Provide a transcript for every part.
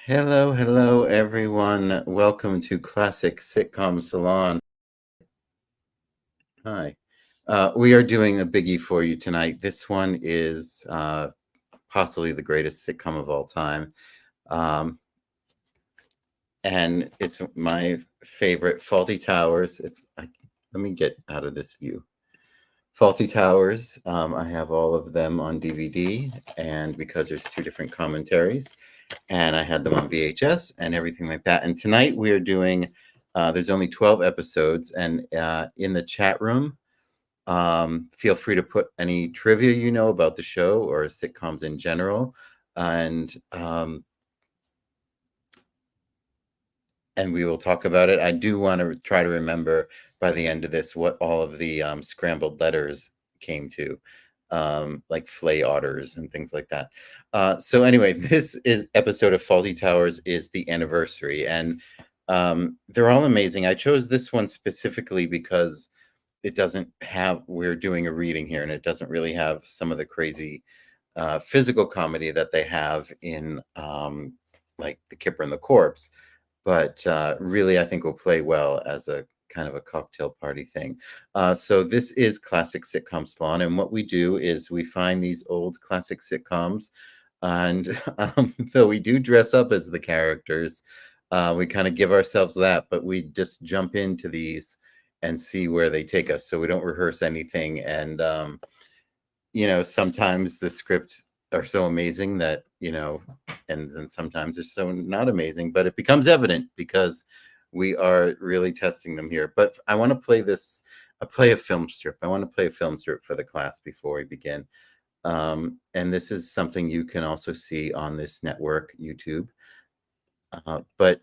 Hello, hello, everyone. Welcome to Classic Sitcom Salon. Hi. We are doing a biggie for you tonight. This one is possibly the greatest sitcom of all time. And it's my favorite, Fawlty Towers. Let me get out of this view. Fawlty Towers, I have all of them on DVD, and because there's two different commentaries, and I had them on VHS and everything like that. And tonight we are doing, there's only 12 episodes, and in the chat room, feel free to put any trivia you know about the show or sitcoms in general, and we will talk about it. I do want to try to remember by the end of this what all of the scrambled letters came to, like flay otters and things like that. So anyway, this is episode of Fawlty Towers is the anniversary, and they're all amazing. I chose this one specifically because it doesn't have, we're doing a reading here, and it doesn't really have some of the crazy physical comedy that they have in like The Kipper and the Corpse. But really, I think will play well as a kind of a cocktail party thing. So this is Classic Sitcom Salon, and what we do is we find these old classic sitcoms, and though we do dress up as the characters, we kind of give ourselves that, but we just jump into these and see where they take us. So we don't rehearse anything, and sometimes the script are so amazing that, and then sometimes they're so not amazing, but it becomes evident because we are really testing them here. But I want to play a film strip. I want to play a film strip for the class before we begin. And this is something you can also see on this network, YouTube. But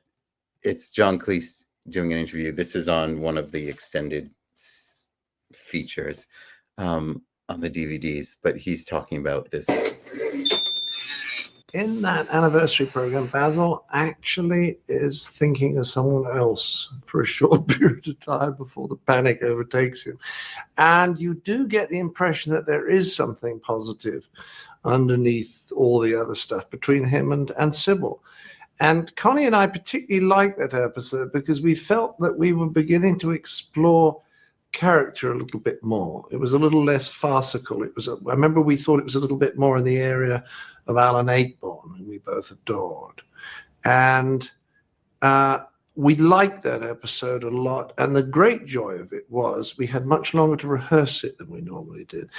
it's John Cleese doing an interview. This is on one of the extended features on the DVDs, but he's talking about this. In that anniversary program, Basil actually is thinking of someone else for a short period of time before the panic overtakes him. And you do get the impression that there is something positive underneath all the other stuff between him and Sybil. And Connie and I particularly liked that episode because we felt that we were beginning to explore character a little bit more. It was a little less farcical. I remember we thought it was a little bit more in the area of Alan Ayckbourn, who we both adored. And we liked that episode a lot. And the great joy of it was we had much longer to rehearse it than we normally did,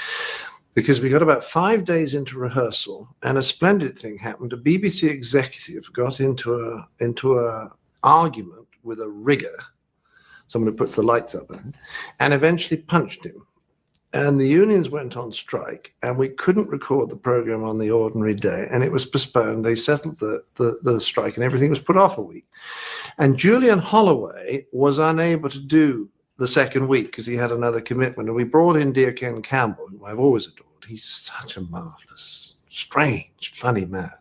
because we got about 5 days into rehearsal, and a splendid thing happened. A BBC executive got into a argument with a rigger, someone who puts the lights up there, and eventually punched him. And the unions went on strike, and we couldn't record the program on the ordinary day, and it was postponed. They settled the strike, and everything was put off a week. And Julian Holloway was unable to do the second week because he had another commitment. And we brought in dear Ken Campbell, whom I've always adored. He's such a marvelous, strange, funny man.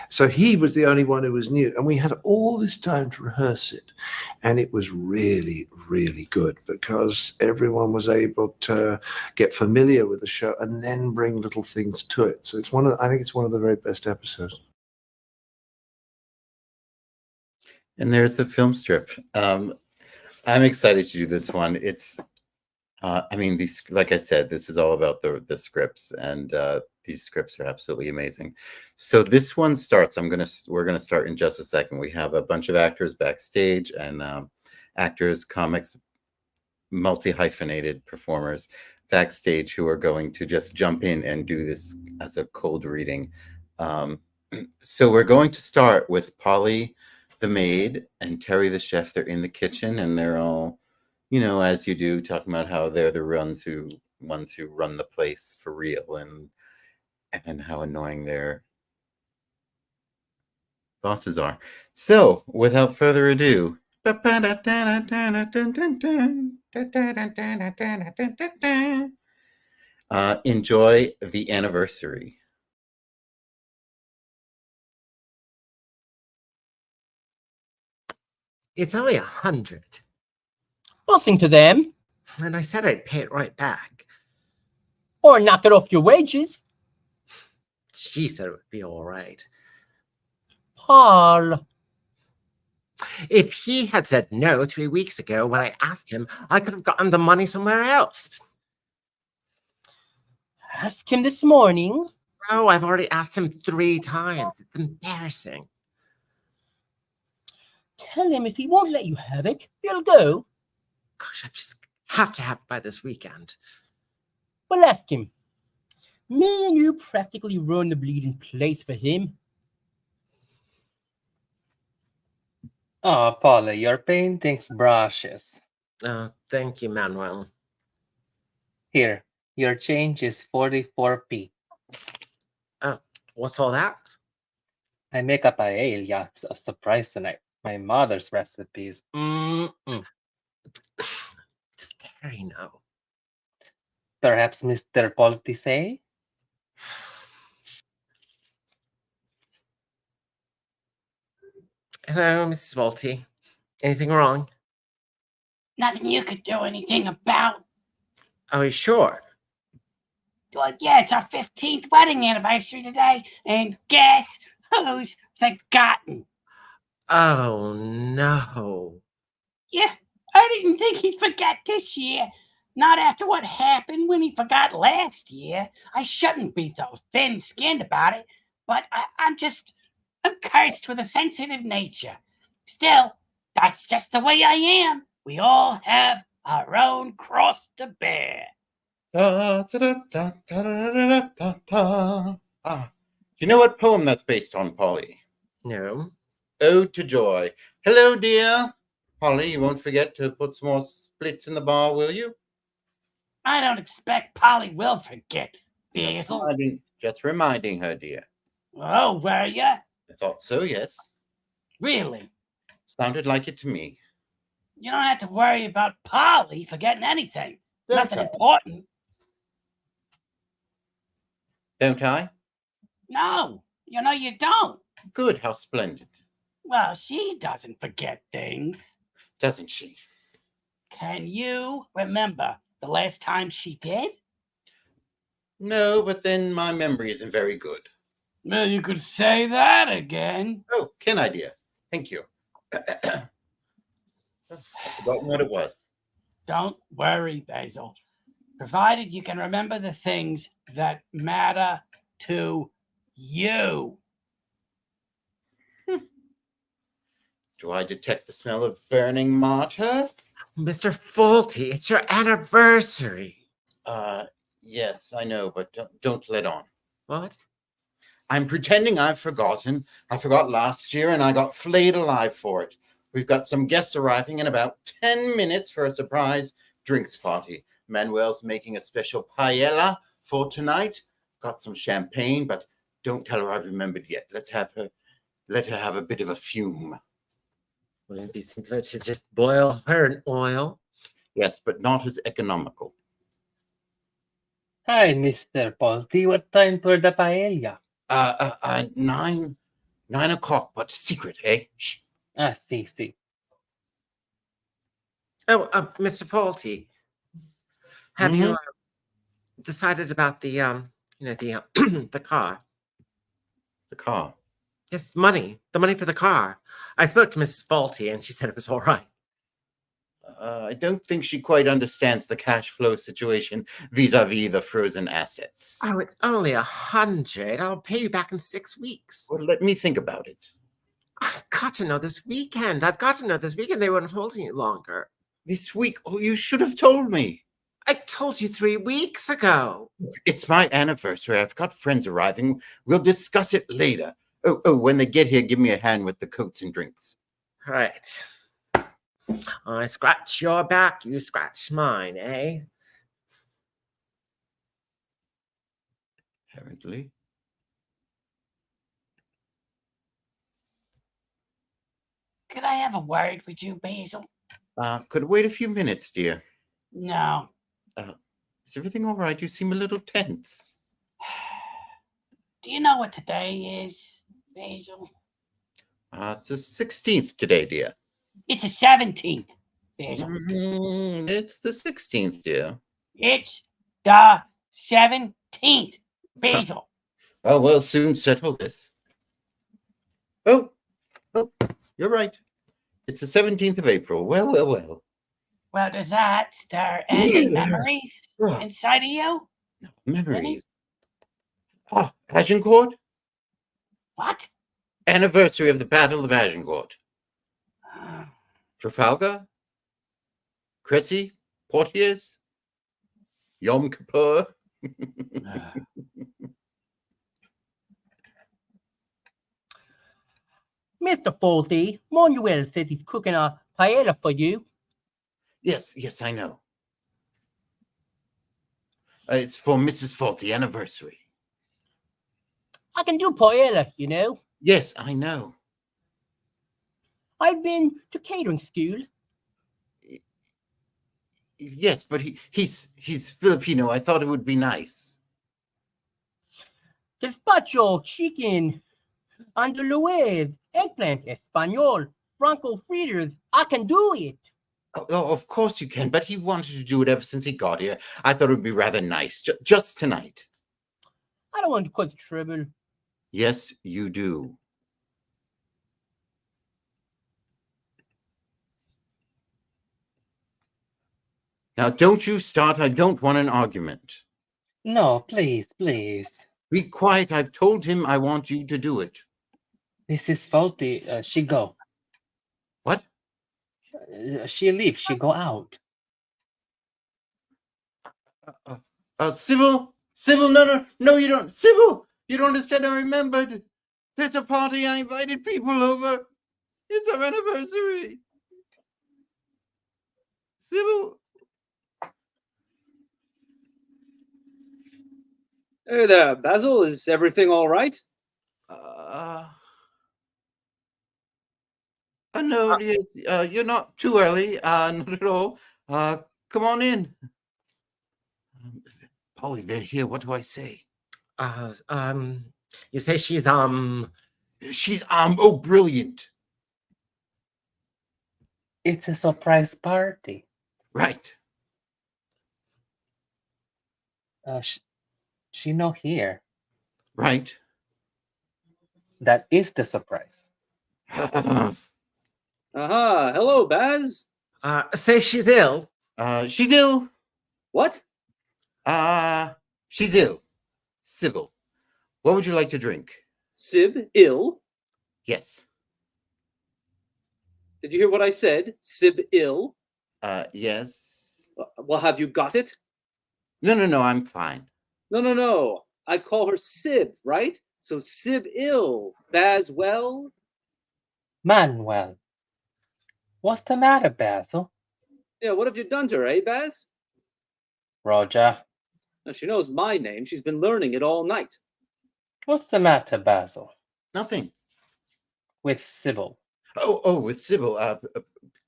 So he was the only one who was new, and we had all this time to rehearse it, and it was really, really good because everyone was able to get familiar with the show and then bring little things to it. So I think it's one of the very best episodes. And there's the film strip. I'm excited to do this one. It's, these, like I said, this is all about the scripts, and these scripts are absolutely amazing. So this one starts. We're gonna start in just a second. We have a bunch of actors backstage, and actors, comics, multi-hyphenated performers backstage who are going to just jump in and do this as a cold reading. So we're going to start with Polly the maid and Terry the chef. They're in the kitchen, and they're all, as you do, talking about how they're the ones who run the place for real, and how annoying their bosses are. So without further ado, enjoy the anniversary. It's only 100. Nothing to them. And I said I'd pay it right back. Or knock it off your wages. She said it would be all right. Paul. If he had said no 3 weeks ago when I asked him, I could have gotten the money somewhere else. Ask him this morning. Oh, I've already asked him 3 times. It's embarrassing. Tell him if he won't let you have it, you'll go. Gosh, I just have to have it by this weekend. Well, ask him. Me and you practically run the bleeding place for him. Oh, Paula, your painting's brushes. Oh, thank you, Manuel. Here, your change is 44p. Oh, what's all that? I make a paella as a surprise tonight. My mother's recipes. Does Terry know? Perhaps Mr. Fawlty say? Hello, Mrs. Fawlty. Anything wrong? Nothing you could do anything about. Are you sure? Well, yeah, it's our 15th wedding anniversary today, and guess who's forgotten? Oh, no. Yeah, I didn't think he'd forget this year. Not after what happened when he forgot last year. I shouldn't be so thin-skinned about it, but I'm cursed with a sensitive nature. Still, that's just the way I am. We all have our own cross to bear. Da, da, da, da, da, da, da, da, da. Ah, do you know what poem that's based on, Polly? No. Ode to Joy. Hello, dear. Polly, you won't forget to put some more splits in the bar, will you? I don't expect Polly will forget, Basil. Just reminding her, dear. Oh, were ya? I thought so, yes. Really? Sounded like it to me. You don't have to worry about Polly forgetting anything. Don't Nothing I? important. Don't I? No, you don't. Good, how splendid. Well, she doesn't forget things. Doesn't she? Can you remember the last time she did? No, but then my memory isn't very good. Well, you could say that again. Oh, can I, dear? Thank you. I've forgotten what it was. Don't worry, Basil. Provided you can remember the things that matter to you. Do I detect the smell of burning mortar? Mr. Fawlty, it's your anniversary. Yes, I know, but don't let on. What? I'm pretending I've forgotten. I forgot last year and I got flayed alive for it. We've got some guests arriving in about 10 minutes for a surprise drinks party. Manuel's making a special paella for tonight. Got some champagne, but don't tell her I've remembered yet. Let her have a bit of a fume. Wouldn't it be simpler to just boil her in oil? Yes, but not as economical. Hi, Mr. Fawlty. What time for the paella? 9 o'clock, but secret, eh? Shh. See. Oh, Mr. Fawlty, have you decided about the the car? The car. Yes, the money for the car. I spoke to Mrs. Fawlty and she said it was all right. I don't think she quite understands the cash flow situation vis-a-vis the frozen assets. Oh, it's only 100. I'll pay you back in 6 weeks. Well, let me think about it. I've got to know this weekend. They wouldn't hold any longer. This week? Oh, you should have told me. I told you 3 weeks ago. It's my anniversary. I've got friends arriving. We'll discuss it later. Oh, when they get here, give me a hand with the coats and drinks. All right. I scratch your back, you scratch mine, eh? Apparently. Could I have a word with you, Basil? Could wait a few minutes, dear. No. Is everything all right? You seem a little tense. Do you know what today is, Basil? It's the 16th today, dear. It's the 17th, Basil. It's the 16th, dear. It's the 17th, Basil. Oh, we'll soon settle this. Oh, you're right. It's the 17th of April. Well. Well, does that stir any memories inside of you? No, memories. Ah, Agincourt? What? Anniversary of the Battle of Agincourt. Trafalgar? Cressy? Poitiers? Yom Kippur? Mr. Fawlty, Manuel says he's cooking a paella for you. Yes, I know. It's for Mrs. Fawlty anniversary. I can do paella, you know. Yes, I know. I've been to catering school. Yes, but he's Filipino. I thought it would be nice. Gazpacho, chicken, andalouse, eggplant, español, franco fritters. I can do it. Oh, of course you can, but he wanted to do it ever since he got here. I thought it would be rather nice, just tonight. I don't want to cause trouble. Yes, you do. Now, don't you start. I don't want an argument. No, please. Be quiet. I've told him I want you to do it. Mrs. Fawlty, she go. What? She leave. She go out. Sybil, no, you don't. Sybil, you don't understand. I remembered. There's a party. I invited people over. It's our anniversary. Sybil. Hey there, Basil. Is everything all right? No, you're not too early. Not at all. Come on in. Polly, they're here. What do I say? You say she's oh, brilliant. It's a surprise party. Right. She no here. Right. That is the surprise. Aha. Hello, Baz. say she's ill. She's ill. What? She's ill. Sybil, what would you like to drink? Sib ill? Yes. Did you hear what I said? Sib ill? Yes. Well, have you got it? No, I'm fine. No. I call her Sib, right? So Sib ill. Baz well? Manuel. What's the matter, Basil? Yeah, what have you done to her, eh, Baz? Roger. Now, she knows my name. She's been learning it all night. What's the matter, Basil? Nothing. With Sybil. Oh, with Sybil,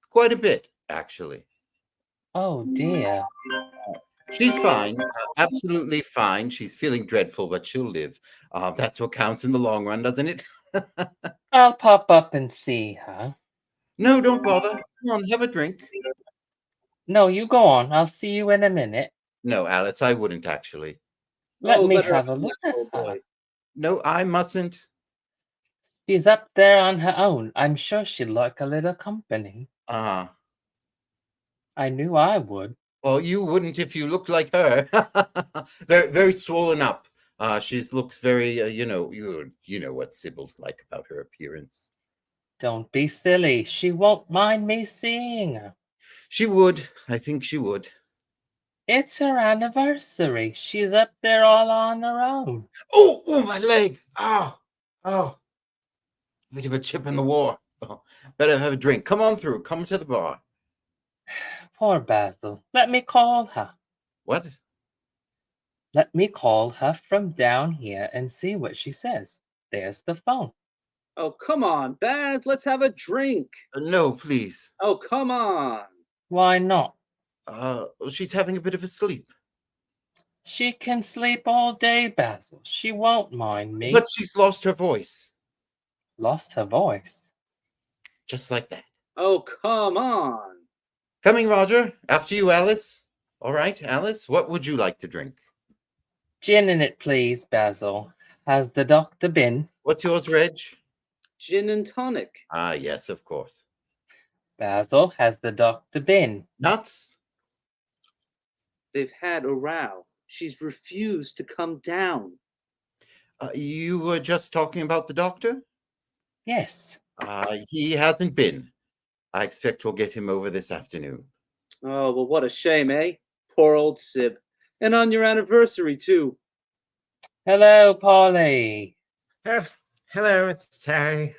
quite a bit, actually. Oh, dear. She's fine, absolutely fine. She's feeling dreadful, but she'll live. That's what counts in the long run, doesn't it? I'll pop up and see her. No, don't bother. Come on, have a drink. No, you go on. I'll see you in a minute. No, Alice, I wouldn't actually. Let me let her have a look at oh, her. boy. No, I mustn't. She's up there on her own. I'm sure she'd like a little company. I knew I would. Well, you wouldn't if you looked like her. Very swollen up. She looks very, you know what Sybil's like about her appearance. Don't be silly. She won't mind me seeing her. She would. I think she would. It's her anniversary. She's up there all on her own. Oh, my leg. Oh. Bit of a chip in the war. Oh, better have a drink. Come on through. Come to the bar. Poor Basil. Let me call her. What? Let me call her from down here and see what she says. There's the phone. Oh, come on, Baz. Let's have a drink. No, please. Oh, come on. Why not? She's having a bit of a sleep. She can sleep all day, Basil. She won't mind me. But she's lost her voice. Lost her voice. Just like that. Oh, come on. Coming, Roger. After you, Alice. All right, Alice, what would you like to drink? Gin in it, please, Basil. Has the doctor been? What's yours, Reg? Gin and tonic. Ah, yes, of course. Basil, has the doctor been? Nuts? They've had a row. She's refused to come down. You were just talking about the doctor? Yes. He hasn't been. I expect we'll get him over this afternoon. Oh, well, what a shame, eh? Poor old Sib. And on your anniversary, too. Hello, Polly. Hello, it's Terry.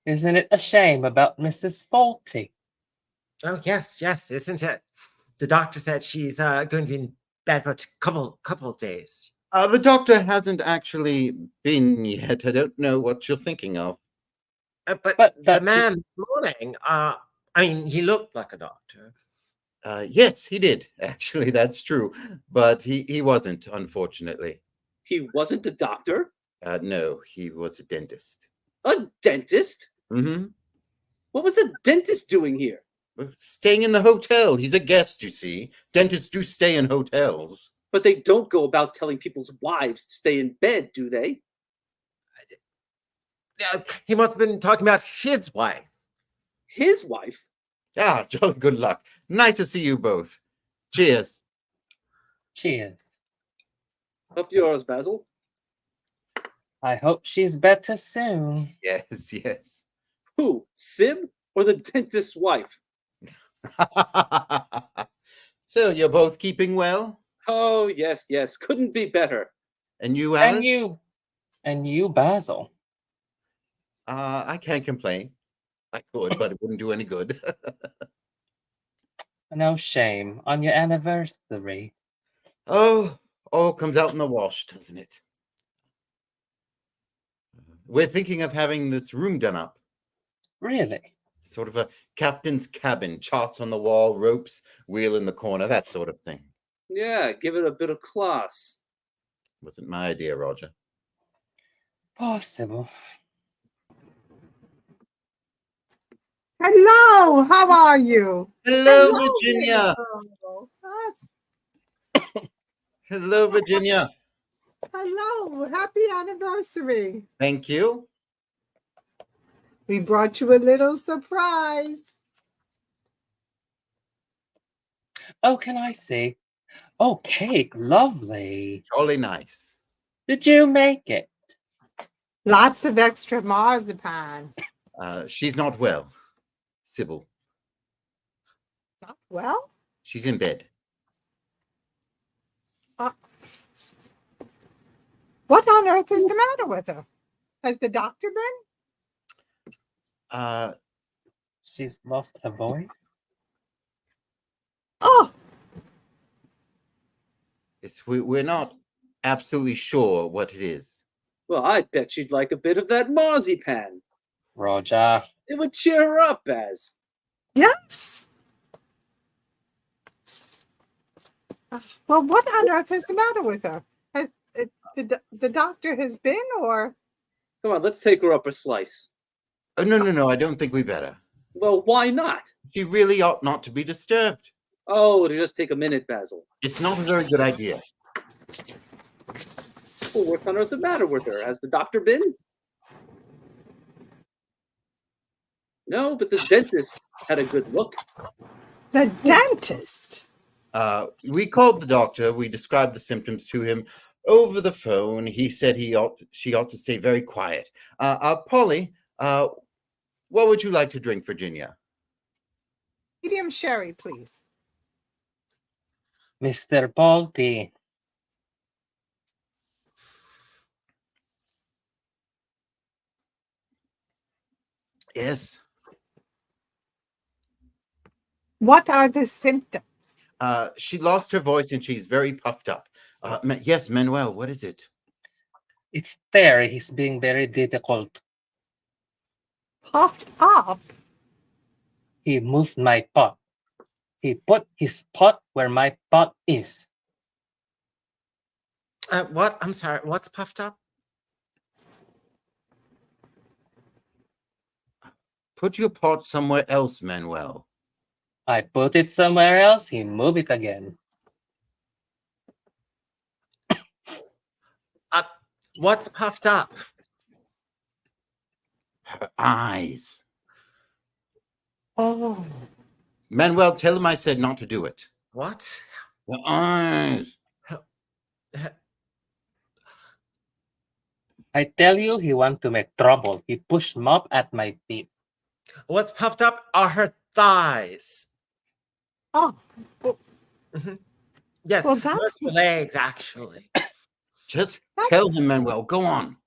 Isn't it a shame about Mrs. Fawlty? Oh, yes, isn't it? The doctor said she's going to be in bed for a couple of days. The doctor hasn't actually been yet. I don't know what you're thinking of. But the that's man this morning, I mean, he looked like a doctor. Yes, he did. Actually, that's true. But he wasn't, unfortunately. He wasn't a doctor? No, he was a dentist. A dentist? Mm-hmm. What was a dentist doing here? Staying in the hotel. He's a guest, you see. Dentists do stay in hotels. But they don't go about telling people's wives to stay in bed, do they? He must have been talking about his wife. His wife? Ah, jolly good luck. Nice to see you both. Cheers. Cheers. Up yours, Basil. I hope she's better soon. Yes, yes. Who? Sib or the dentist's wife? So you're both keeping well? Oh, yes, yes. Couldn't be better. And you, Alice? And you, Basil. I can't complain. I could, but it wouldn't do any good. No shame on your anniversary. Oh, all comes out in the wash, doesn't it? We're thinking of having this room done up. Really? Sort of a captain's cabin, charts on the wall, ropes, wheel in the corner, that sort of thing. Yeah, give it a bit of class. Wasn't my idea, Roger. Possible. Hello, how are you? Hello, Virginia. Hello. Yes. Hello, Virginia. Hello, happy anniversary. Thank you. We brought you a little surprise. Oh, can I see? Oh, cake. Lovely. Jolly nice. Did you make it? Lots of extra marzipan. She's not well. Sybil. Not well? She's in bed. What on earth is the matter with her? Has the doctor been? She's lost her voice. Oh, We're not absolutely sure what it is. Well, I bet she'd like a bit of that marzipan. Roger. It would cheer her up, Baz. yes. Well, what on earth is the matter with her? The doctor has been, or? Come on, let's take her up a slice. Oh, no, I don't think we better. Well, why not? She really ought not to be disturbed. Oh, it'll just take a minute, Basil. It's not a very good idea. Well, what's on earth the matter with her? Has the doctor been? No, but the dentist had a good look. The dentist? We called the doctor. We described the symptoms to him over the phone. He said she ought to stay very quiet. Polly, what would you like to drink, Virginia? Medium sherry, please. Mr. Fawlty. Yes. What are the symptoms? She lost her voice and she's very puffed up. Yes, Manuel, what is it? It's there. He's being very difficult. Puffed up? He moved my pot. He put his pot where my pot is. What? I'm sorry. What's puffed up? Put your pot somewhere else, Manuel. I put it somewhere else. He moved it again. What's puffed up? Her eyes. Oh, Manuel, tell him I said not to do it. What? The eyes. I tell you, he want to make trouble. He pushed mop at my feet. What's puffed up are her thighs. oh, Yes, Well, not that's- her legs, actually. Just tell him, Manuel. Go on.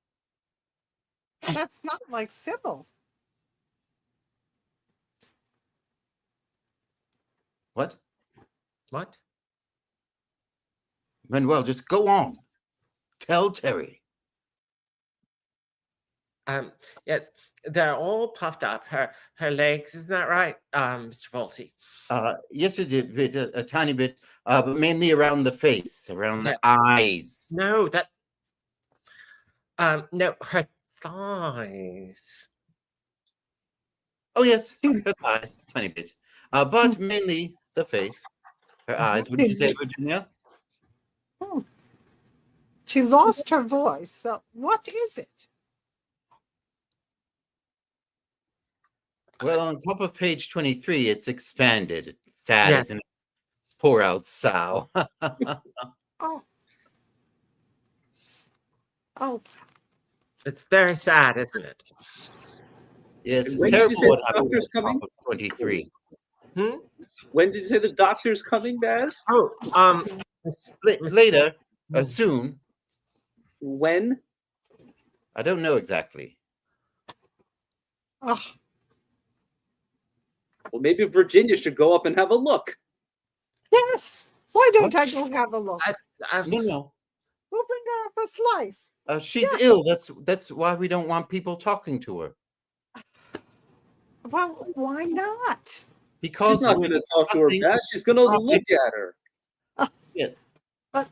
that's not like Sybil. What? What? Manuel, just go on. Tell Terry. Yes, they're all puffed up. Her legs, isn't that right, Mr. Fawlty? Yes, it did, a tiny bit, but mainly around the face, around the eyes. No, no, her thighs. Oh, yes, her thighs, a tiny bit, but mainly the face, her eyes. What did you say, Virginia? She lost her voice. So what is it? Well, on top of page 23, it's expanded. It's sad, Yes. isn't it? Poor out sow. Oh. Oh, It's very sad, isn't it? Yes, it's When did you terrible say what the happened doctor's on top coming? of 23. When did you say the doctor's coming, Baz? Oh, Later, soon. When? I don't know exactly. oh, Well, maybe Virginia should go up and have a look. yes. Why don't What? I go have a look? No. We'll bring her up a slice. She's Yes. ill. That's why we don't want people talking to her. Well, why not? Because She's not we're going to talk to her, discussing- Baz. She's going to look at her. But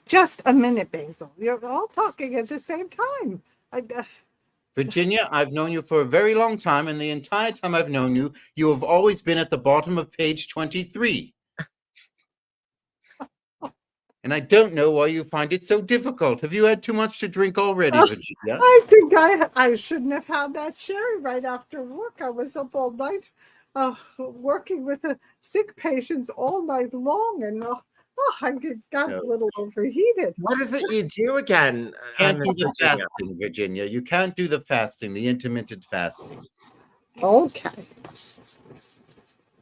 just a minute, Basil. You're all talking at the same time. Virginia, I've known you for a very long time, and the entire time I've known you, you have always been at the bottom of page 23. And I don't know why you find it so difficult. Have you had too much to drink already, Virginia? I think I shouldn't have had that sherry right after work. I was up all night working with the sick patients all night long, and I got a little overheated. What is it you do again? Can't do the Virginia? fasting, Virginia. You can't do the fasting, the intermittent fasting. Okay.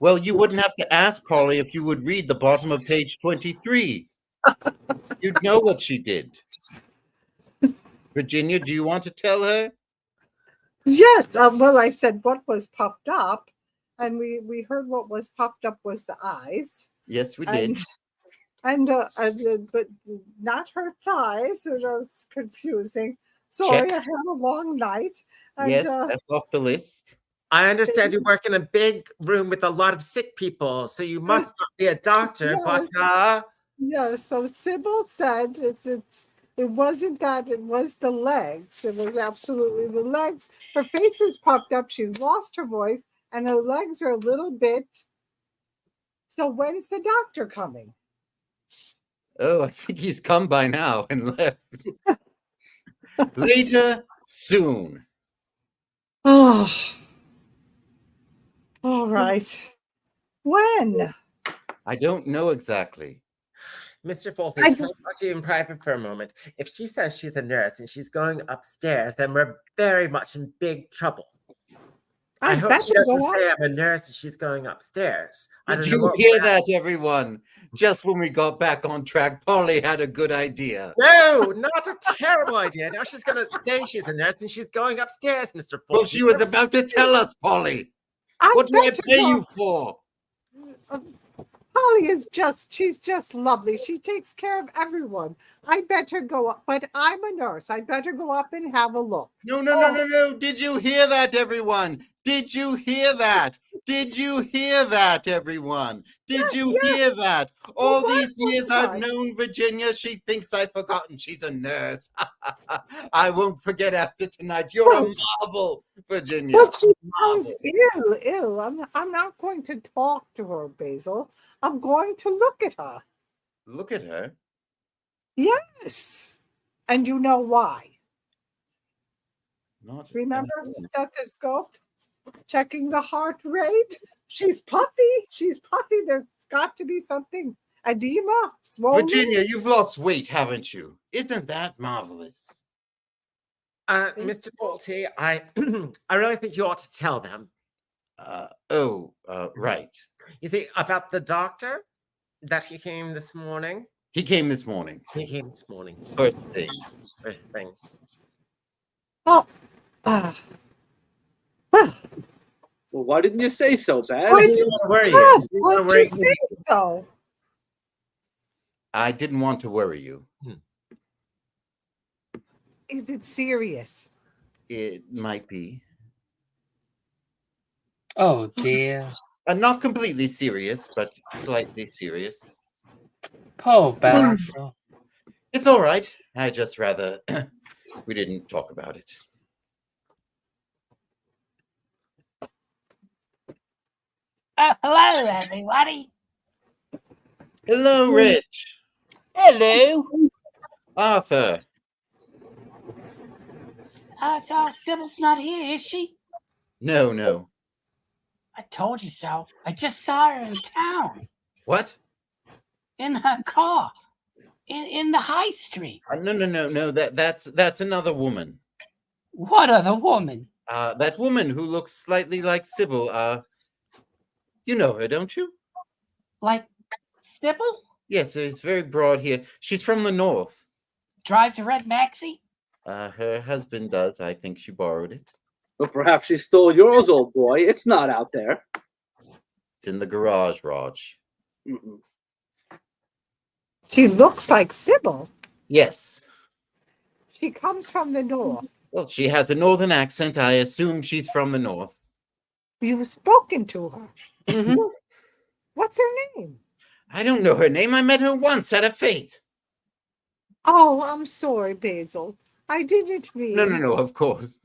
Well, you wouldn't have to ask Polly if you would read the bottom of page 23. You'd know what she did. Virginia, do you want to tell her? Yes. Well, I said what was popped up, and we heard what was popped up was the eyes. Yes, we did. And but not her thighs. So that's confusing. Sorry, Check. I had a long night. And, Yes, that's off the list. I understand you work in a big room with a lot of sick people, so you must not be a doctor, Yes. but yeah. So Sybil said it wasn't that. It was the legs. It was absolutely the legs. Her face is popped up. She's lost her voice, and her legs are a little bit. So when's the doctor coming? Oh, I think he's come by now and left. Later, soon. Oh, all right. When? I don't know exactly. Mr. Fawlty, I- can I talk to you in private for a moment? If she says she's a nurse and she's going upstairs, then we're very much in big trouble. I hope bet she you doesn't go say I'm a nurse and she's going upstairs. I Did don't know you what hear we're- that, everyone? Just when we got back on track, Polly had a good idea. No, not a terrible idea. Now she's going to say she's a nurse and she's going upstairs, Mr. Fawlty. Well, she was about to tell us, Polly. I What do I bet pay go- you for? Polly is she's just lovely. She takes care of everyone. I better go up, but I'm a nurse. I better go up and have a look. No. Did you hear that, everyone? Did you hear that? Did you hear that, everyone? Did you hear that? All Well, these what years was I've I? known Virginia, she thinks I've forgotten she's a nurse. I won't forget after tonight. You're a marvel, Virginia. But she sounds Marvel. ill. I'm not going to talk to her, Basil. I'm going to look at her. Look at her. Yes. And you know why? Not Remember anymore. stethoscope? Checking the heart rate. She's puffy. She's puffy. There's got to be something. Edema? Swollen? Virginia, you've lost weight, haven't you? Isn't that marvelous? Mr. Fawlty, I I really think you ought to tell them. Right. You see, about the doctor that he came this morning. He came this morning. He came this morning. First thing. First thing. Oh. Well, why didn't you say so, Baz? Why Didn't want to worry you. Yes, Didn't wanna what'd worry you say so? I didn't want to worry you. Is it serious? It might be. Oh dear. Not completely serious, but slightly serious. Poor Basil. It's all right. I just rather we didn't talk about it. Hello, everybody. Hello, Rich. Hello. Arthur. So Sybil's not here, is she? No. I told you so. I just saw her in town, What? in her car, in the high street. No. That's another woman. What other woman? That woman who looks slightly like Sybil. You know her, don't you? Like Sybil? Yes, it's very broad here. She's from the north. Drives a red maxi? Her husband does. I think she borrowed it. Well, perhaps she stole yours, old boy. It's not out there. It's in the garage, Raj. Mhm. She looks like Sybil. Yes. She comes from the north. Well, she has a northern accent. I assume she's from the north. You've spoken to her. Mhm. What's her name? I don't know her name. I met her once at a fete. Oh, I'm sorry, Basil. I didn't mean. No, of course.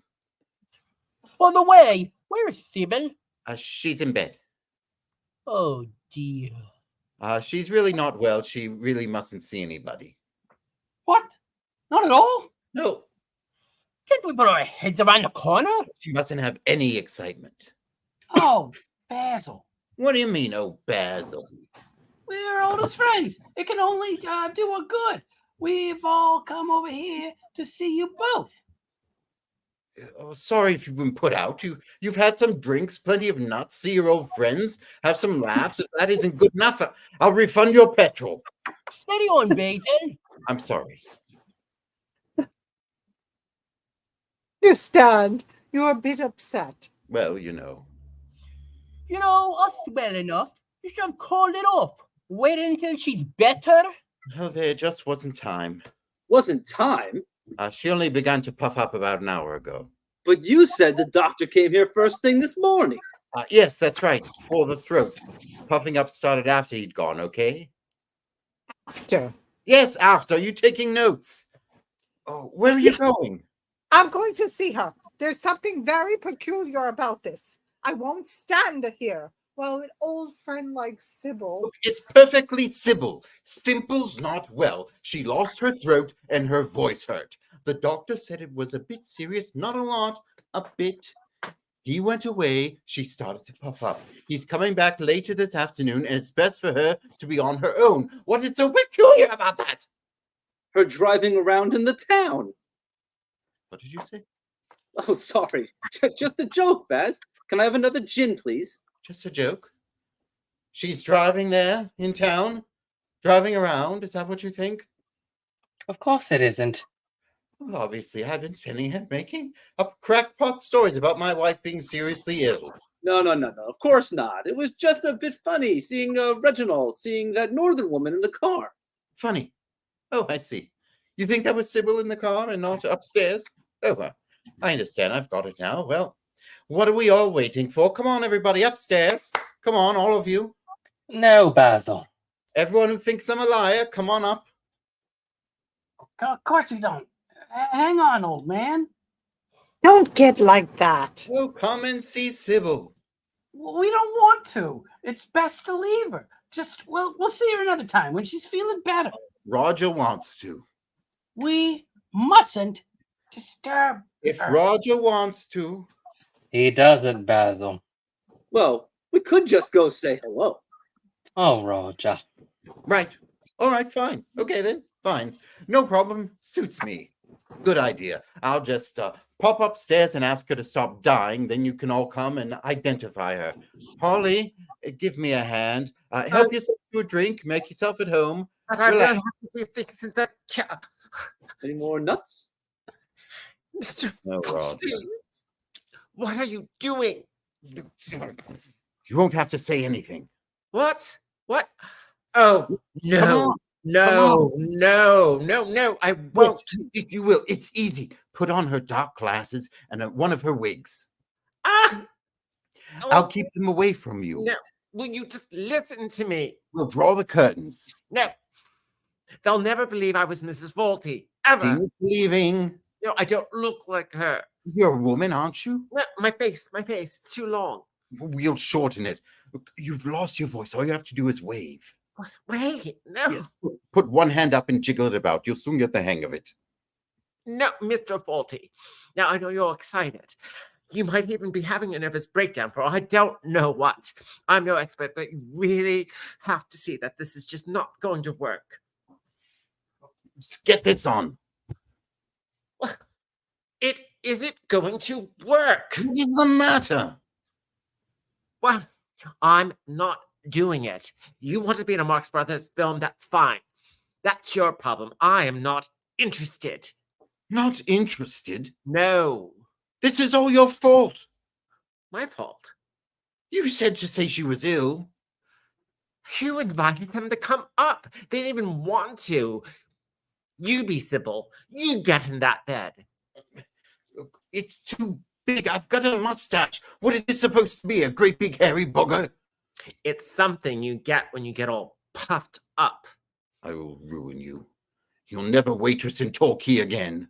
By the way, where's Sybil? She's in bed. Oh dear. She's really not well. She really mustn't see anybody. What? Not at all? No, Can't we put our heads around the corner? she mustn't have any excitement. Oh, Basil. What do you mean, oh, Basil? We're oldest friends. It can only do her good. We've all come over here to see you both. Oh, sorry if you've been put out. You've had some drinks, plenty of nuts, see your old friends, have some laughs. If that isn't good enough, I'll refund your petrol. Steady on, Basil. I'm sorry. You stand. You're a bit upset. Well, you know. You know, us well enough. You should have called it off. Wait until she's better. Oh, there just wasn't time. Wasn't time, She only began to puff up about an hour ago. but you said the doctor came here first thing this morning. Yes, that's right. For the throat. Puffing up started after he'd gone, okay? After. Yes, after. Are you taking notes? Oh, where are you going? I'm going to see her. There's something very peculiar about this. I won't stand here while an old friend like Sybil. Look, it's perfectly Sybil. Stimple's not well. She lost her throat and her voice hurt. The doctor said it was a bit serious, not a lot, a bit. He went away. She started to puff up. He's coming back later this afternoon, and it's best for her to be on her own. What is so peculiar about that? Her driving around in the town. What did you say? Oh, sorry. Just a joke, Baz. Can I have another gin, please? Just a joke. She's driving there in town, driving around. Is that what you think? Of course it isn't. Well, obviously, I've been sitting here making up crackpot stories about my wife being seriously ill. No. Of course not. It was just a bit funny seeing Reginald, seeing that northern woman in the car. Funny. Oh, I see. You think that was Sybil in the car and not upstairs? Oh, well, I understand. I've got it now. Well, what are we all waiting for? Come on, everybody, upstairs. Come on, all of you. No, Basil. Everyone who thinks I'm a liar, come on up. Of course we don't. Hang on, old man. Don't get like that. Oh, come and see Sybil. We don't want to. It's best to leave her. Just we'll see her another time when she's feeling better. Roger wants to. We mustn't disturb If Roger wants to. He doesn't, Basil. Well, we could just go say hello. Oh, Roger. Right. All right, fine. Okay, then. Fine. No problem. Suits me. Good idea. I'll just pop upstairs and ask her to stop dying. Then you can all come and identify her. Polly, give me a hand. Help yourself to a drink. Make yourself at home. But I Relax. really have to be fixing the cat. Any more nuts? Mr. No, Roger. Fawlty, what are you doing? You won't have to say anything. What? What? Oh, Come no. on. No, no, I won't. Yes, if you will. It's easy. Put on her dark glasses and one of her wigs. Ah! I'll keep them away from you. No, will you just listen to me? We'll draw the curtains. No. They'll never believe I was Mrs. Fawlty. Ever. Seeing is believing. No, I don't look like her. You're a woman, aren't you? No, my face, it's too long. We'll shorten it. Look, you've lost your voice. All you have to do is wave. What? Wait, no. Yes, put one hand up and jiggle it about. You'll soon get the hang of it. No, Mr. Fawlty. Now, I know you're excited. You might even be having a nervous breakdown for I don't know what. I'm no expert, but you really have to see that this is just not going to work. Get this on. It isn't going to work. What is the matter? Well, I'm not doing it. You want to be in a Marx Brothers film, that's fine. That's your problem. I am not interested. Not interested? No. This is all your fault. My fault. You said to say she was ill. You invited them to come up. They didn't even want to. You be Sybil. You get in that bed. Look, it's too big. I've got a mustache. What is this supposed to be? A great big hairy bugger? It's something you get when you get all puffed up. I will ruin you. You'll never waitress in Torquay again.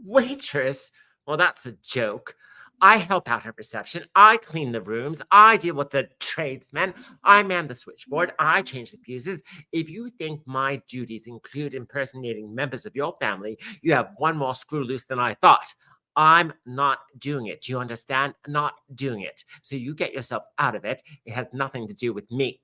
Waitress? Well, that's a joke. I help out at reception. I clean the rooms. I deal with the tradesmen. I man the switchboard. I change the fuses. If you think my duties include impersonating members of your family, you have one more screw loose than I thought. I'm not doing it. Do you understand? Not doing it. So you get yourself out of it. It has nothing to do with me.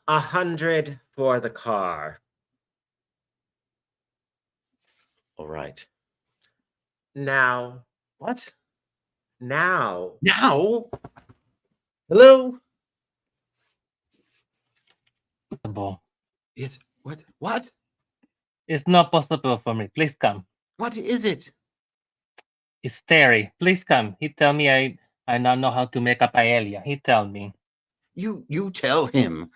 $100 for the car. All right. Now. What? Now. Now? Hello? Possible. Yes. What? What? It's not possible for me. Please come. What is it? It's Terry. Please come. He tell me I now know how to make a paella. He tell me. You tell him.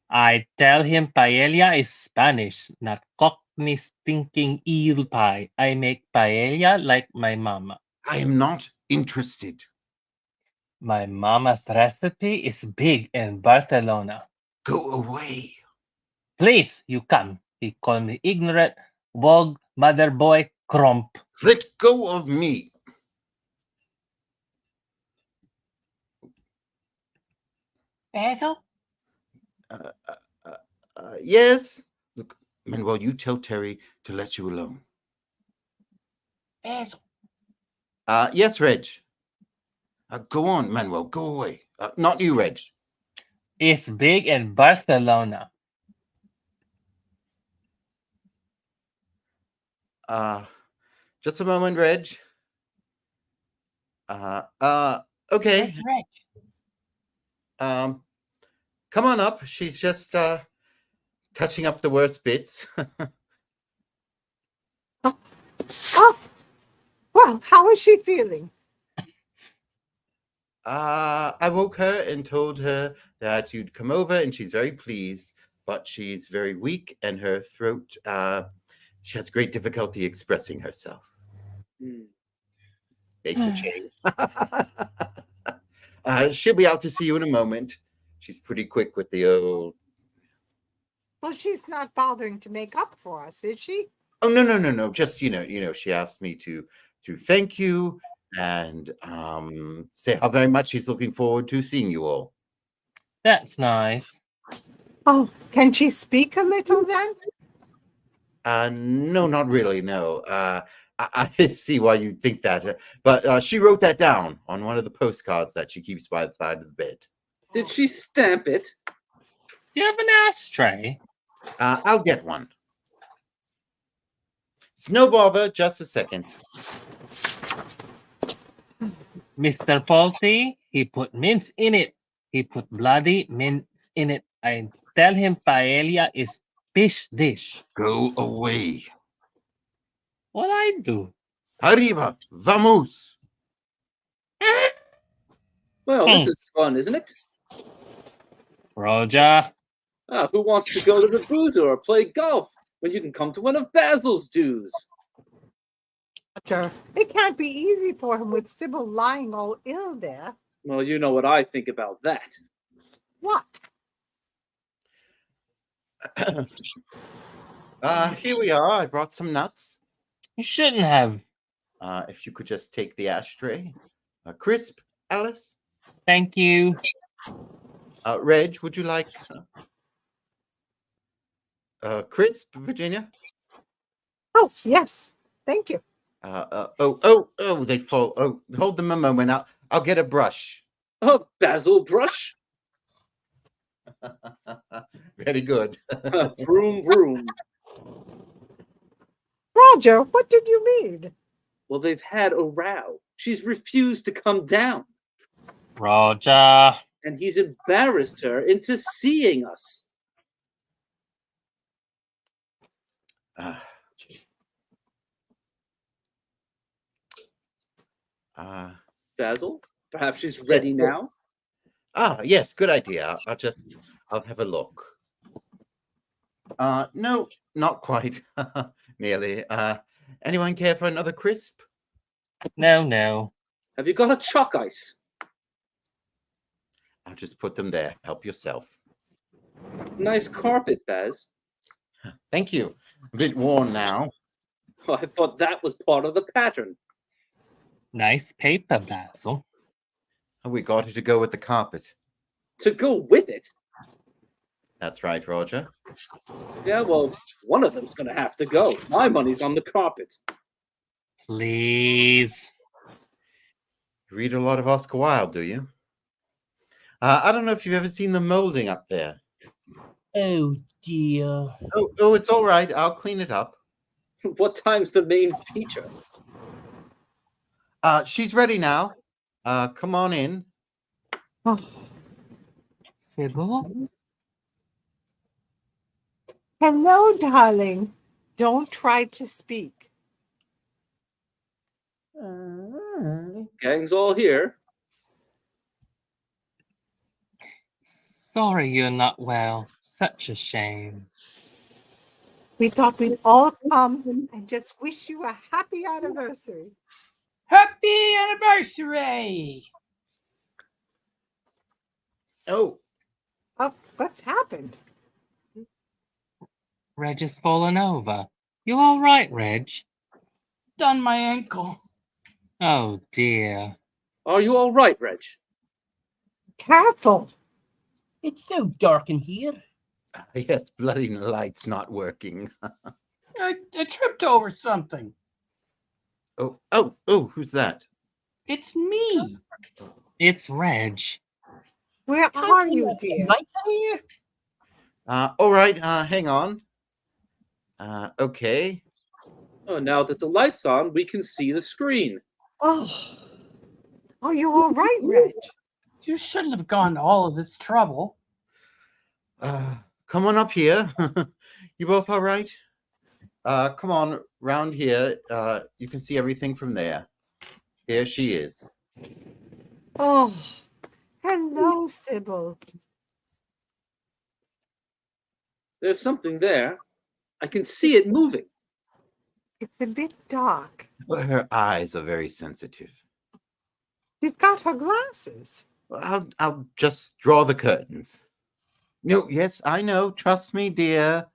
I tell him paella is Spanish, not Cockney stinking eel pie. I make paella like my mama. I am not interested. My mama's recipe is big in Barcelona. Go away. Please, you come. He call me ignorant, wog, mother boy, crump. Let go of me. Basil? Yes? Look, Manuel, you tell Terry to let you alone. Basil. Yes, Reg. Go on, Manuel. Go away. Not you, Reg. It's big in Barcelona. Just a moment, Reg. Okay. That's Reg. Come on up. She's just touching up the worst bits. Oh, well, how is she feeling? I woke her and told her that you'd come over, and she's very pleased, but she's very weak, and her throat, she has great difficulty expressing herself. Makes a change. She'll be out to see you in a moment. She's pretty quick with the old. Well, she's not bothering to make up for us, is she? Oh, no. Just, she asked me to thank you and say how very much he's looking forward to seeing you all. That's nice. Oh, can she speak a little then? No, not really. No. I see why you think that, but she wrote that down on one of the postcards that she keeps by the side of the bed. Did she stamp it? Do you have an ashtray? I'll get one. It's no bother. Just a second. Mr. Fawlty, he put mince in it. He put bloody mince in it. I tell him paella is fish dish. Go away. What I do? Arriba, vamos. Well, this is fun, isn't it? Roger. Who wants to go to the boozer or play golf when you can come to one of Basil's dues? Roger, it can't be easy for him with Sybil lying all ill there. Well, you know what I think about that. What? Here we are. I brought some nuts. You shouldn't have. If you could just take the ashtray. Crisp, Alice? Thank you. Reg, would you like crisp, Virginia? Oh, yes. Thank you. Oh, they fall. Oh, hold them a moment. I'll get a brush. A Basil brush? Very good. Vroom, vroom. Roger, what did you mean? Well, they've had a row. She's refused to come down. Roger. And he's embarrassed her into seeing us. Basil, perhaps she's ready now? Yes, good idea. I'll have a look. No, not quite. Nearly. Anyone care for another crisp? No. Have you got a chalk ice? I'll just put them there. Help yourself. Nice carpet, Baz. Thank you. A bit worn now. Oh, I thought that was part of the pattern. Nice paper, Basil. We got it to go with the carpet. To go with it? That's right, Roger. Yeah, well, one of them's going to have to go. My money's on the carpet. Please. You read a lot of Oscar Wilde, do you? I don't know if you've ever seen the molding up there. Oh, dear. Oh, it's all right. I'll clean it up. What time's the main feature? She's ready now. Come on in. Oh. Sybil? Hello, darling. Don't try to speak. Gang's all here. Sorry you're not well. Such a shame. We thought we'd all come and just wish you a happy anniversary. Happy anniversary! Oh, What's happened? Reg has fallen over. You all right, Reg? Done my ankle. Oh, dear. Are you all right, Reg? Careful. It's so dark in here. yes, bloody light's not working. I tripped over something. Oh, who's that? It's me. It's Reg. Where are you, dear? Lights in here? All right, hang on. Okay. Oh, now that the light's on, we can see the screen. Oh, are you all right, Reg? You shouldn't have gone to all of this trouble. Come on up here. You both all right? Come on, round here. You can see everything from there. Here she is. Oh, hello, Sybil. There's something there. I can see it moving. It's a bit dark. Well, her eyes are very sensitive. She's got her glasses. Well, I'll just draw the curtains. No, yes, I know. Trust me, dear.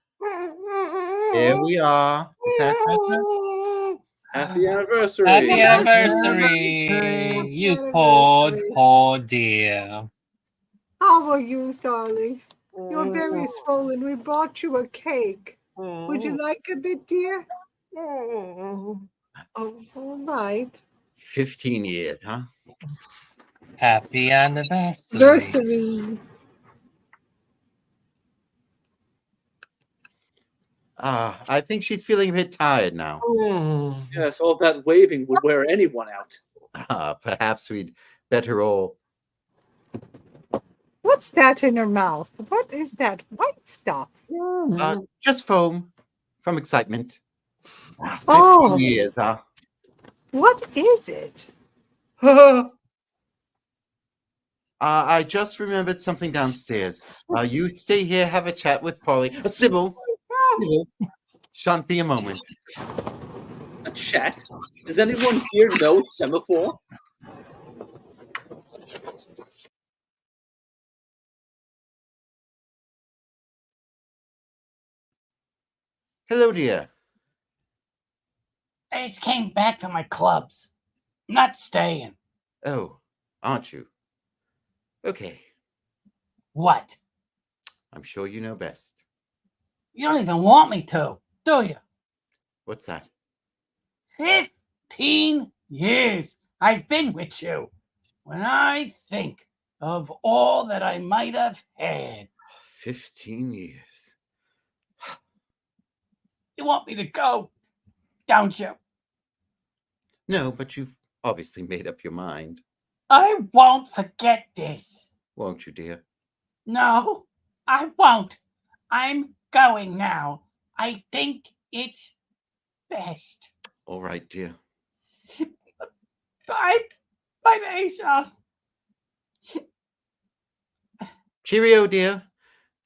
Here we are. Is that better? Happy anniversary. Happy Anniversary. anniversary, you Anniversary. poor dear. How are you, darling? You're very swollen. We brought you a cake. Would you like a bit, dear? Oh, all right. 15 years, huh? Happy anniversary. Anniversary. I think she's feeling a bit tired now. Yes, all that waving would wear anyone out. Perhaps we'd better all. What's that in her mouth? What is that white stuff? Just foam from excitement. 15 Oh. years, huh? What is it? I just remembered something downstairs. You stay here, have a chat with Polly. Sybil, shan't be a moment. A chat? Does anyone here know semaphore? Hello, dear. I just came back from my clubs. I'm not staying. Oh, aren't you? Okay, What? I'm sure you know best. You don't even want me to, do you? What's that? 15 years I've been with you. When I think of all that I might have had, 15 years. you want me to go, don't you? No, but you've obviously made up your mind, I won't forget this. won't you, dear? No, I won't. I'm going now. I think it's best. All right, dear. Bye. Bye, Mesa. Cheerio, dear.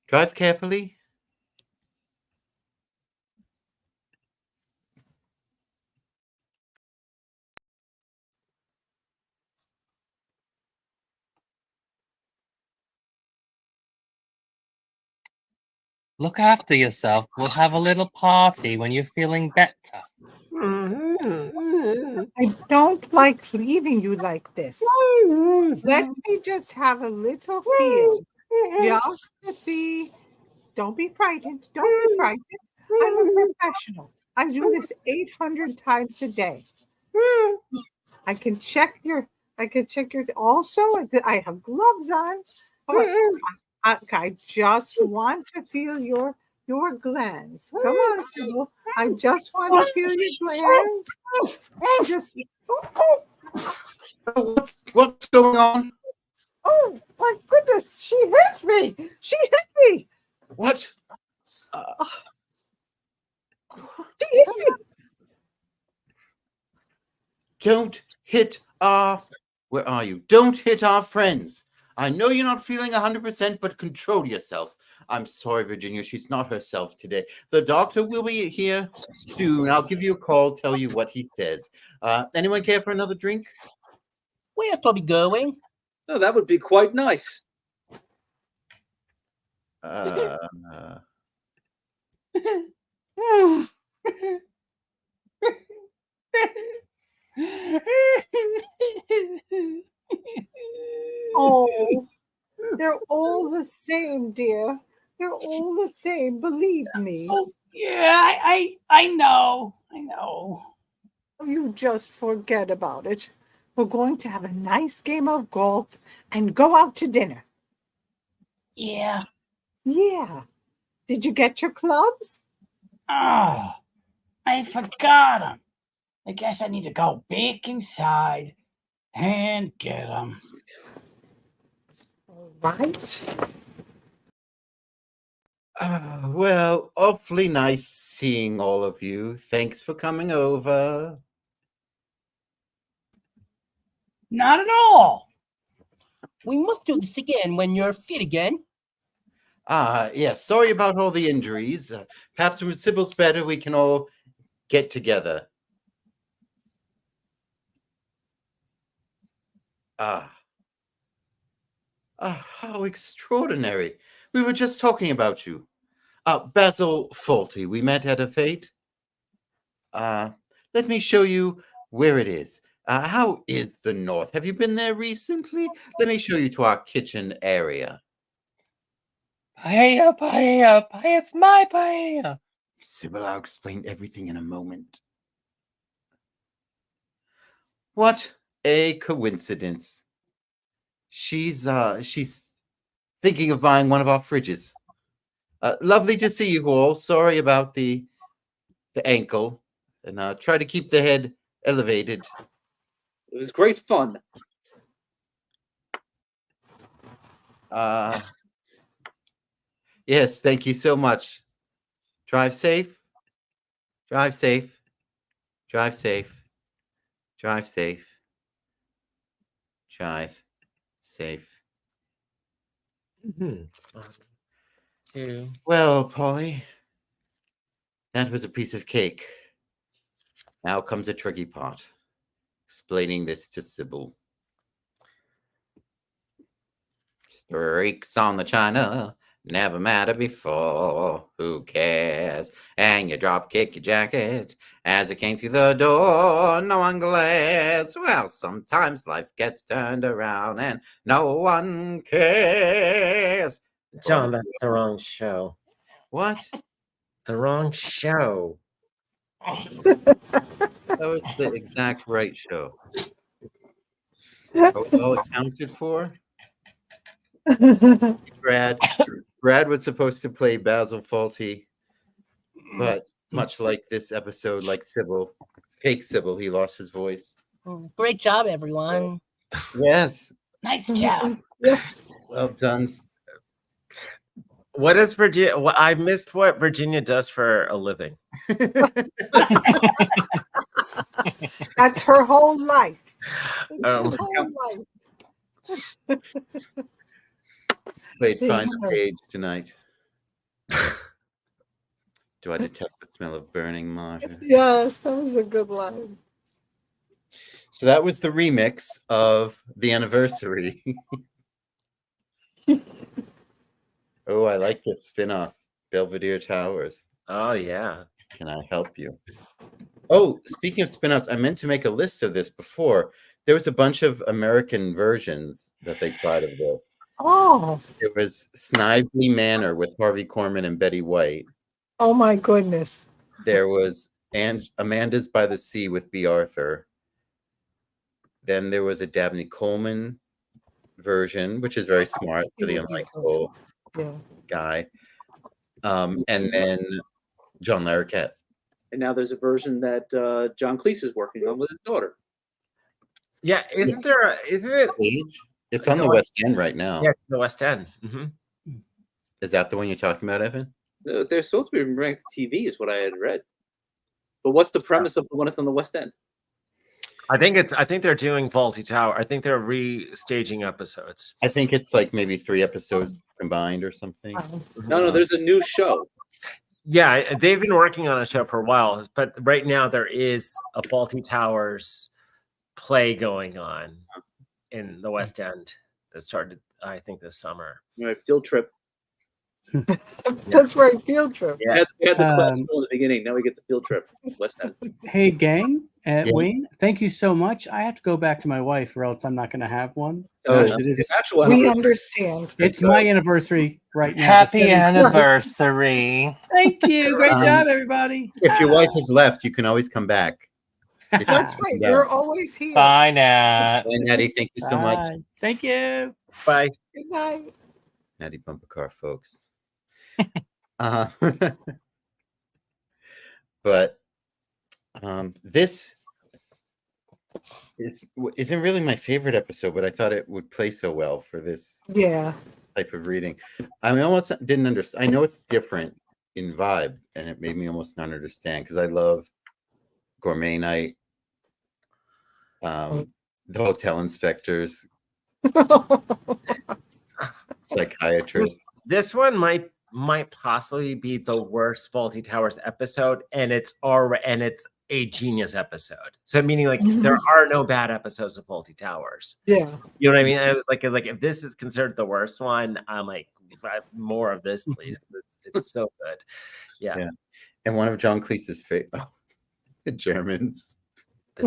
Drive carefully. Look after yourself. We'll have a little party when you're feeling better. I don't like leaving you like this. Let me just have a little feel. Just to see. Don't be frightened. Don't be frightened. I'm a professional. I do this 800 times a day. I can check your also I have gloves on. I just want to feel your glands. Come on, Sybil. I just want to feel your glands. Just Oh, what's going on? oh my goodness, she hit me. She hit me. What? She hit me. Don't hit our... Where are you? Don't hit our friends. I know you're not feeling 100%, but control yourself. I'm sorry, Virginia. She's not herself today. The doctor will be here soon. I'll give you a call, tell you what he says. Anyone care for another drink? Where to be going? Oh, that would be quite nice. Oh, they're all the same, dear. They're all the same. Believe me. Oh, yeah, I know. I know. You just forget about it. We're going to have a nice game of golf and go out to dinner. Yeah. Yeah. Did you get your clubs? Oh, I forgot them. I guess I need to go back inside and get them. All right. Well, awfully nice seeing all of you. Thanks for coming over. Not at all. We must do this again when you're fit again. Yes, sorry about all the injuries. Perhaps when Sybil's better, we can all get together. How extraordinary. We were just talking about you. Basil Fawlty, we met at a fete. Let Let me show you where it is. How is the north? Have you been there recently? Let me show you to our kitchen area. Paella, paella, paella, it's my paella. Sybil, I'll explain everything in a moment. What a coincidence. She's thinking of buying one of our fridges. Lovely to see you all. Sorry about the ankle. And try to keep the head elevated. It was great fun. Yes, thank you so much. Drive safe. Drive safe. Drive safe. Drive safe. Drive safe. Well, Polly, that was a piece of cake. Now comes a tricky part. Explaining this to Sybil. Streaks on the china, never mattered before. Who cares? And you drop kick your jacket as it came through the door. No one glares. Well, sometimes life gets turned around and no one cares. John, that's the wrong show. What? The wrong show. That was the exact right show. That was all accounted for. Brad was supposed to play Basil Fawlty, but much like this episode, like Sybil, fake Sybil, he lost his voice. Great job, everyone. Yes, Nice job. Yes. well done. What is Virginia? I missed what Virginia does for a living. That's her whole life. Oh Her my whole life. Played Find the Page tonight. Do I detect the smell of burning martyr? Yes, that was a good line. So that was the remix of the anniversary. Oh, I like this spin-off, Belvedere Towers. Oh yeah. Can I help you? Oh, speaking of spin-offs, I meant to make a list of this before. There was a bunch of American versions that they tried of this. Oh, It was Snively Manor with Harvey Korman and Betty White. oh my goodness. There was Amanda's by the Sea with B. Arthur. Then there was a Dabney Coleman version, which is very smart for the unlikable Yeah. guy. And then John Larroquette. And now there's a version that John Cleese is working on with his daughter. Yeah, isn't it? Age? It's on the West End right now. Yes, the West End. Mm-hmm. Is that the one you're talking about, Evan? They're supposed to be ranked TV, is what I had read. But what's the premise of the one that's on the West End? I think they're doing Fawlty Tower. I think they're restaging episodes. I think it's like maybe 3 episodes combined or something. No, there's a new show. Yeah, they've been working on a show for a while, but right now there is a Fawlty Towers play going on in the West End that started, I think, this summer. All right, field trip. That's right, field trip. Yeah. We had the class in the beginning. Now we get the field trip. West End. Hey, gang. Yes. Wayne, thank you so much. I have to go back to my wife or else I'm not going to have one. Oh, Because it is, It's actual We anniversary. understand. it's my anniversary right now. Happy The 17th. anniversary. Thank you. Great Um, job, everybody. If your wife has left, you can always come back. That's right. Yeah. You're always here. Bye, Nat. Bye, Natty. Thank you so much. Bye. Thank you. Bye. Good night. Natty Bumper Car, folks. But this isn't really my favorite episode, but I thought it would play so well for this Yeah. type of reading. I mean, almost didn't understand. I know it's different in vibe, and it made me almost not understand because I love Gourmet Night, the hotel inspectors, psychiatrists. This one might possibly be the worst Fawlty Towers episode, and it's a genius episode. So meaning like there are no bad episodes of Fawlty Towers. Yeah. You know what I mean? I was like if this is considered the worst one, I'm like more of this, please. It's so good. Yeah. And one of John Cleese's favorite. The Germans.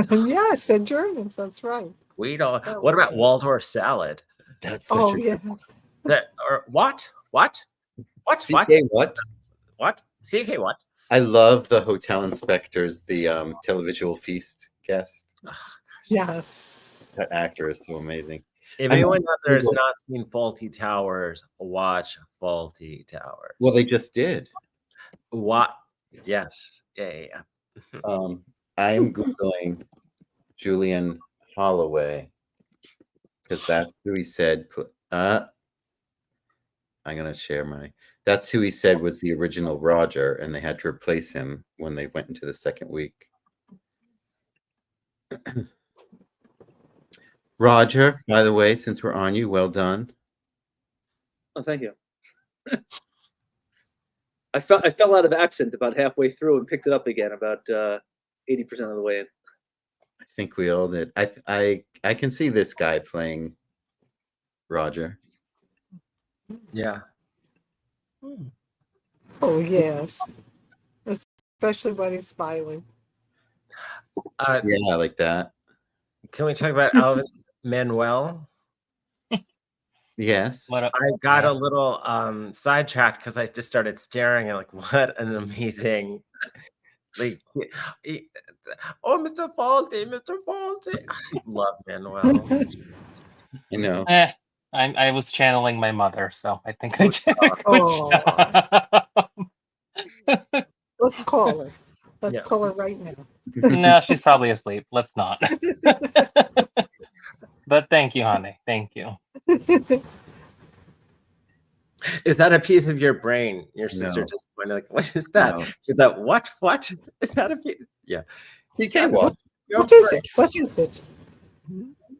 Yes, the Germans. That's right. We don't. That What was about good. Waldorf salad? That's such Oh a yeah. That or what? What? What? CK what? What? CK what? I love the hotel inspectors, the televisual feast guest. Yes. That actor is so amazing. If I anyone might out there has Google- not seen Fawlty Towers, watch Fawlty Towers. Well, they just did. What? Yes. Yeah. I am Googling Julian Holloway because that's who he said. I'm gonna share my. That's who he said was the original Roger, and they had to replace him when they went into the second week. Roger, by the way, since we're on you, well done. Oh, thank you. I fell out of accent about halfway through and picked it up again about 80% of the way in. I think we all did. I can see this guy playing Roger. Yeah. Oh yes. Especially when he's smiling. Yeah, like that. Can we talk about Alvin Manuel? Yes. I got a little sidetracked because I just started staring at like what an amazing like oh Mr. Fawlty, Mr. Fawlty. I love Manuel. I know. I was channeling my mother, so I think I did a good Oh. job. Let's call her. Let's Yeah. call her right now. No, she's probably asleep. Let's not. But thank you, honey. Thank you. Is that a piece of your brain? Your sister No. just pointed like, what is that? No. She's like, what? What? Is that a piece? Yeah. CK what? What is it? What is it?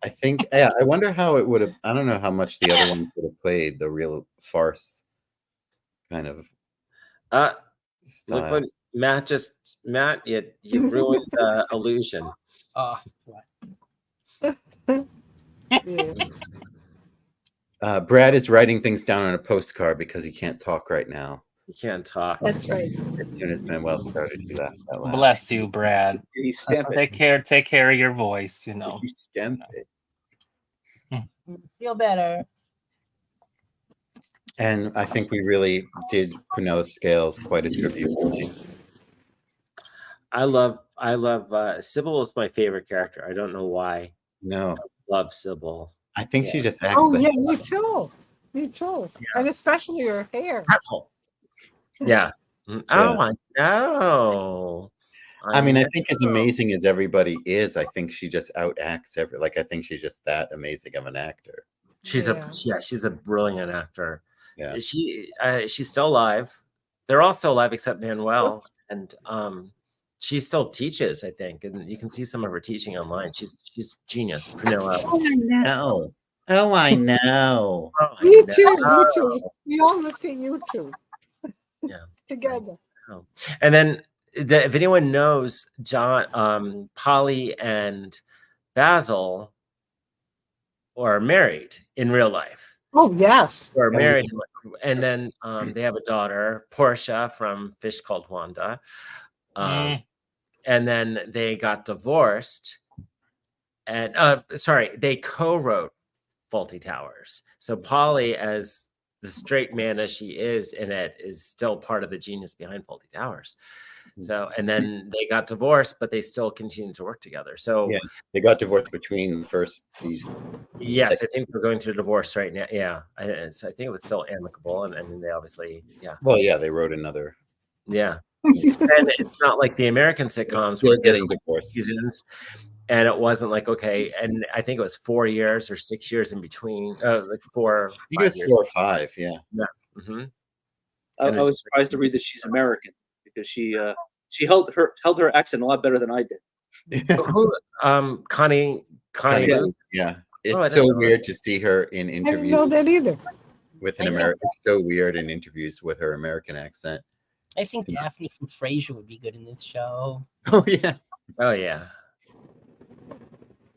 I think, yeah, I wonder how it would have. I don't know how much the other ones would have played the real farce kind of Look style. what Matt, you ruined the illusion. Yeah. Brad is writing things down on a postcard because he can't talk right now. You can't talk. That's right. As soon as Manuel started, he laughed out loud. Bless you, Brad. He stamped it. Take care of your voice, you know. He stamped it. Feel better. And I think we really did Prunella Scales quite a tribute. I love Sybil is my favorite character. I don't know why. No, I love Sybil. I think she just acts. Oh the yeah, hell me out. too. Me too. And especially her hair. Asshole. Yeah. Oh, I know. I mean, I think as amazing as everybody is, I think she just outacts I think she's just that amazing of an actor. she's a brilliant actor. Yeah. She's still alive. They're all still alive except Manuel, and she still teaches, I think, and you can see some of her teaching online. She's genius. Prunella. Oh, I know. Oh, I know. Oh, I Me too. Me know. too. We all looked at you too. Yeah. Together. And then if anyone knows, John, Polly and Basil are married in real life. Oh yes. Or married, and then they have a daughter, Portia, from Fish Called Wanda. And then they got divorced, and they co-wrote Fawlty Towers. So Polly, as the straight man as she is in it, is still part of the genius behind Fawlty Towers. So, and then they got divorced, but they still continued to work together. So Yeah, they got divorced between the first season. yes, I think we're going through divorce right now. Yeah, so I think it was still amicable, and then they obviously, Well, yeah, they wrote another. yeah. And it's not like the American sitcoms They're where getting there's divorced. seasons, and it wasn't like okay. And I think it was 4 years or 6 years in between, like 4. I think it's 4 or 5. Yeah. Mm-hmm. I was surprised to read that she's American because she held her accent a lot better than I did. Who? Connie. Yeah. It's I so didn't know weird to see her in I didn't interviews know that either. with an American. It's so weird in interviews with her American accent. I think Daphne from Frasier would be good in this show. Oh yeah. Oh yeah.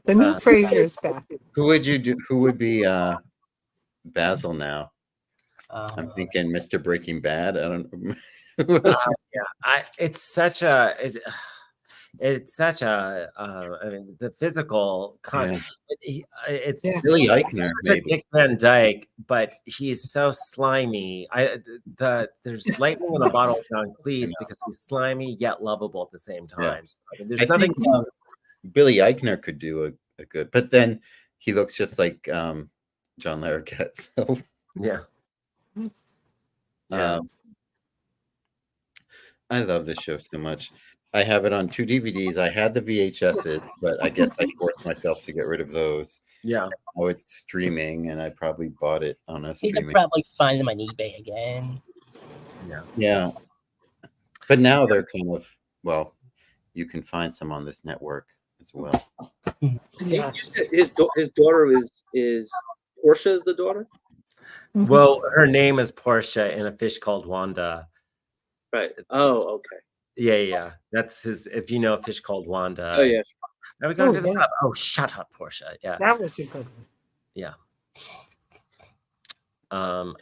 The new Frasier's back. Who would you do? Who would be Basil now? I'm thinking Mr. Breaking Bad. I don't know. Who else? Yeah. It's such a. it's such a I mean, the physical Yeah. it's Yeah. Billy Eichner, such a maybe. Dick Van Dyke, but he's so slimy. There's lightning in a bottle with John Cleese because he's slimy yet lovable at the same Yeah. time. So, I mean, there's I nothing. think Billy Eichner could do a good, but then he looks just like John Larroquette. So Yeah. Yeah. I love this show so much. I have it on 2 DVDs. I had the VHSs, but I guess I forced myself to get rid of those. Yeah. Oh, it's streaming, and I probably bought it on a You streaming. could probably find them on eBay again. Yeah. Yeah, but now they're kind of, well, you can find some on this network as well. You said his daughter is Portia is the daughter? Well, her name is Portia in A Fish Called Wanda. Right. Oh, okay. Yeah. That's his. If you know A Fish Called Wanda. Oh, yes. Now we go Oh, to the yeah. pub. Oh, shut up, Portia. Yeah. That was a good one. Yeah.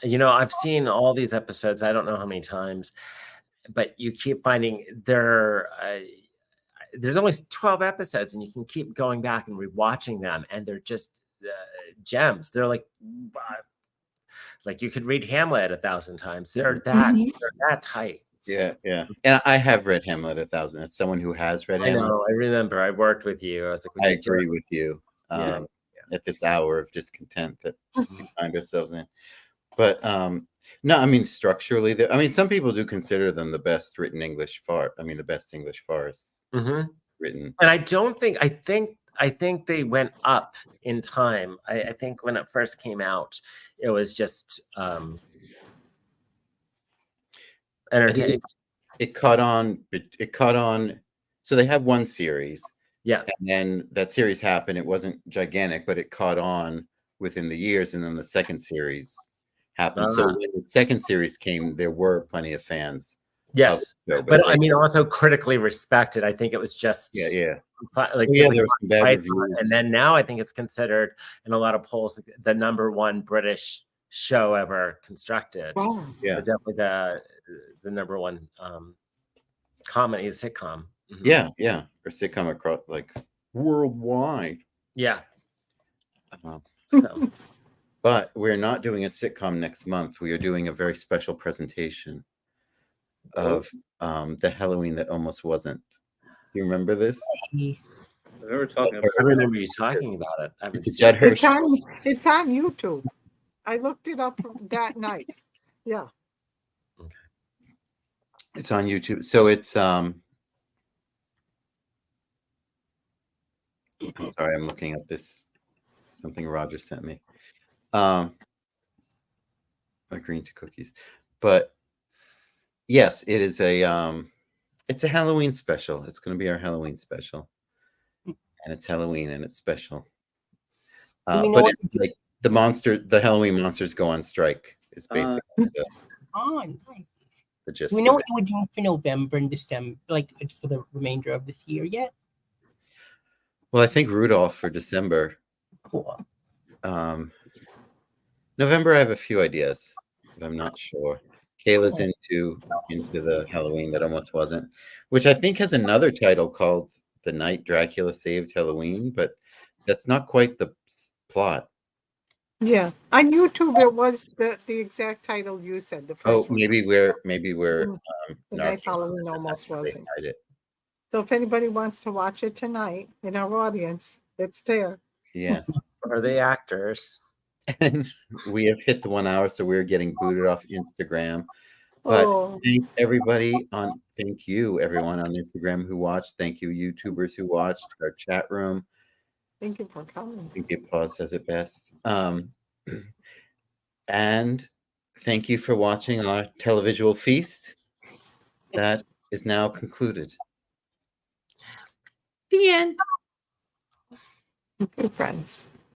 You know, I've seen all these episodes. I don't know how many times, but you keep finding there's only 12 episodes, and you can keep going back and rewatching them, and they're just gems. They're like you could read Hamlet 1,000 times. They're that tight. Yeah. And I have read Hamlet 1,000. As someone who has read I Hamlet, know. I remember. I worked with you. I was like, I agree with you. Yeah. At this hour of discontent that we find ourselves in. But no, I mean, structurally, I mean, some people do consider them the best written English farce. I mean, the best English farce written. And I don't think I think they went up in time. I think when it first came out, it was just entertaining. It caught on. It caught on. So they have one series. Yeah. And then that series happened. It wasn't gigantic, but it caught on within the years. And then the second series happened. So when the second series came, there were plenty of fans. Yes. Show, but I mean, also critically respected. I think it was just there like were some bad reviews. and then now I think it's considered in a lot of polls the #1 British show ever constructed. Wow. Yeah. But definitely the #1 comedy, sitcom. Yeah. Or sitcom across like worldwide. Yeah. So. But we're not doing a sitcom next month. We are doing a very special presentation of the Halloween that almost wasn't. Do you remember this? I remember you talking about it. It's a Judd Hirsch. It's on YouTube. I looked it up that night. Yeah. Okay. It's on YouTube. So it's I'm sorry, I'm looking at this something Roger sent me. Agreeing to cookies. But yes, it is it's a Halloween special. It's going to be our Halloween special. And it's Halloween and it's special. But it's like the Halloween monsters go on strike. It's basically Nice. the gist. Do we know what we're doing for November and December, like for the remainder of this year yet? Well, I think Rudolph for December. Cool. November, I have a few ideas, but I'm not sure. Kayla's into the Halloween that almost wasn't, which I think has another title called The Night Dracula Saved Halloween, but that's not quite the plot. Yeah. On YouTube, it was the exact title you said. The first one. maybe we're The Night Halloween almost wasn't. it. So if anybody wants to watch it tonight in our audience, it's there. Yes. Are they actors? And we have hit the 1 hour, so we're getting booted off Instagram. But thank you everyone on Instagram who watched. Thank you YouTubers who watched our chat room. Thank you for coming. I think the applause says it best. And thank you for watching our televisual feast. That is now concluded. The end. Good friends.